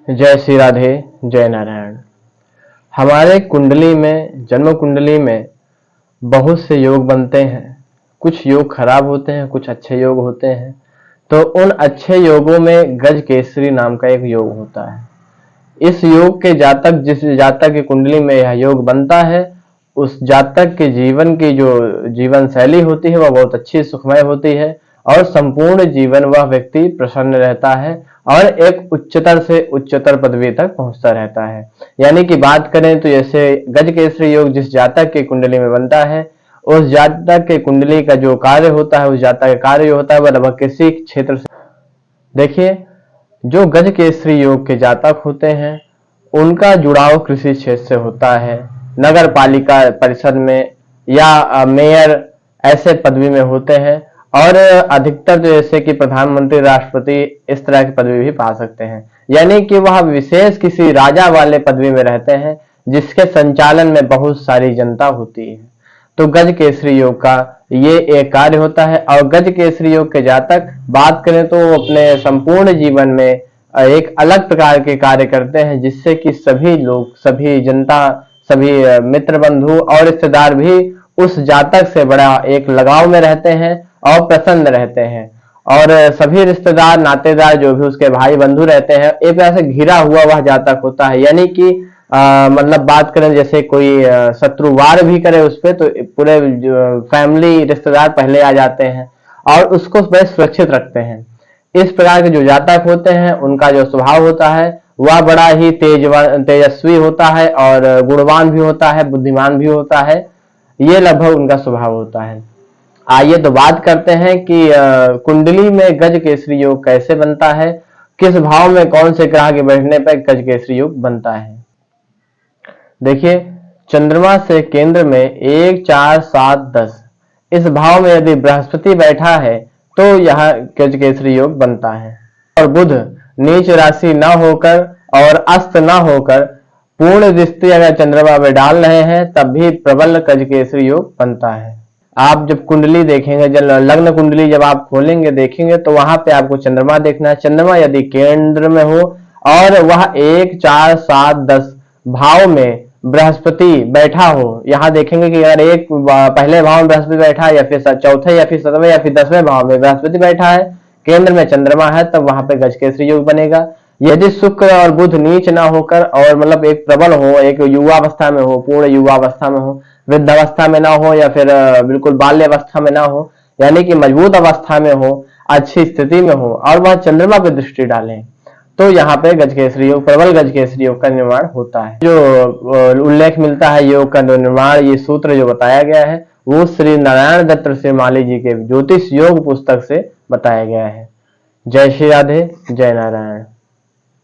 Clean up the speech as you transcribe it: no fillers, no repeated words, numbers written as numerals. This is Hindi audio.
जय श्री राधे, जय नारायण। हमारे कुंडली में, जन्म कुंडली में बहुत से योग बनते हैं। कुछ योग खराब होते हैं, कुछ अच्छे योग होते हैं। तो उन अच्छे योगों में गज केसरी नाम का एक योग होता है। इस योग के जातक, जिस जातक की कुंडली में यह योग बनता है, उस जातक के जीवन की जो जीवन शैली होती है वह बहुत अच्छी सुखमय होती है और संपूर्ण जीवन वह व्यक्ति प्रसन्न रहता है और एक उच्चतर से उच्चतर पदवी तक पहुंचता रहता है। यानी कि बात करें तो जैसे गज केसरी योग जिस जातक के कुंडली में बनता है, उस जातक के कुंडली का जो कार्य होता है, उस जातक का कार्य होता है वह लगभग किसी क्षेत्र से, देखिए, जो गज केसरी योग के जातक होते हैं उनका जुड़ाव कृषि क्षेत्र से होता है, नगर पालिका परिषद में या मेयर ऐसे पदवी में होते हैं और अधिकतर तो जैसे कि प्रधानमंत्री, राष्ट्रपति इस तरह की पदवी भी पा सकते हैं। यानी कि वह विशेष किसी राजा वाले पदवी में रहते हैं जिसके संचालन में बहुत सारी जनता होती है। तो गज केसरी योग का ये एक कार्य होता है और गज केसरी योग के जातक बात करें तो अपने संपूर्ण जीवन में एक अलग प्रकार के कार्य करते हैं जिससे कि सभी लोग, सभी जनता, सभी मित्र बंधु और रिश्तेदार भी उस जातक से बड़ा एक लगाव में रहते हैं और प्रसन्न रहते हैं। और सभी रिश्तेदार, नातेदार जो भी उसके भाई बंधु रहते हैं, एक तरह से घिरा हुआ वह जातक होता है। यानी कि मतलब बात करें जैसे कोई शत्रु वार भी करे उस पर तो पूरे फैमिली, रिश्तेदार पहले आ जाते हैं और उसको बड़े सुरक्षित रखते हैं। इस प्रकार के जो जातक होते हैं उनका जो स्वभाव होता है वह बड़ा ही तेजस्वी होता है और गुणवान भी होता है, बुद्धिमान भी होता है। ये लगभग उनका स्वभाव होता है। आइए तो बात करते हैं कि कुंडली में गज केसरी योग कैसे बनता है, किस भाव में कौन से ग्रह के बैठने पर गज केसरी योग बनता है। देखिए, चंद्रमा से केंद्र में 1, 4, 7, 10 इस भाव में यदि बृहस्पति बैठा है तो यह गज केसरी योग बनता है। और बुध नीच राशि न होकर और अस्त न होकर पूर्ण दृष्टि अगर चंद्रमा में डाल रहे हैं तब भी प्रबल गज केसरी योग बनता है। आप जब कुंडली देखेंगे, जब लग्न कुंडली जब आप खोलेंगे देखेंगे तो वहां पे आपको चंद्रमा देखना है। चंद्रमा यदि केंद्र में हो और वह 1, 4, 7, 10 भाव में बृहस्पति बैठा हो, यहाँ देखेंगे कि अगर एक पहले भाव में बृहस्पति बैठा है या फिर चौथे या फिर 7वें या फिर 10वें भाव में बृहस्पति बैठा है, केंद्र में चंद्रमा है, तब वहां पे गज केसरी योग बनेगा। यदि शुक्र और बुध नीच ना होकर और मतलब एक प्रबल हो, एक युवावस्था में हो, पूर्ण युवावस्था में हो, वृद्धावस्था में ना हो या फिर बिल्कुल बाल्य अवस्था में ना हो, यानी कि मजबूत अवस्था में हो, अच्छी स्थिति में हो और वह चंद्रमा पर दृष्टि डालें, तो यहाँ पे गज केसरी योग, प्रबल गज केसरी योग का निर्माण होता है। जो उल्लेख मिलता है योग का निर्माण, ये सूत्र जो बताया गया है वो श्री नारायण दत्त श्रीमाली जी के ज्योतिष योग पुस्तक से बताया गया है। जय श्री राधे, जय नारायण।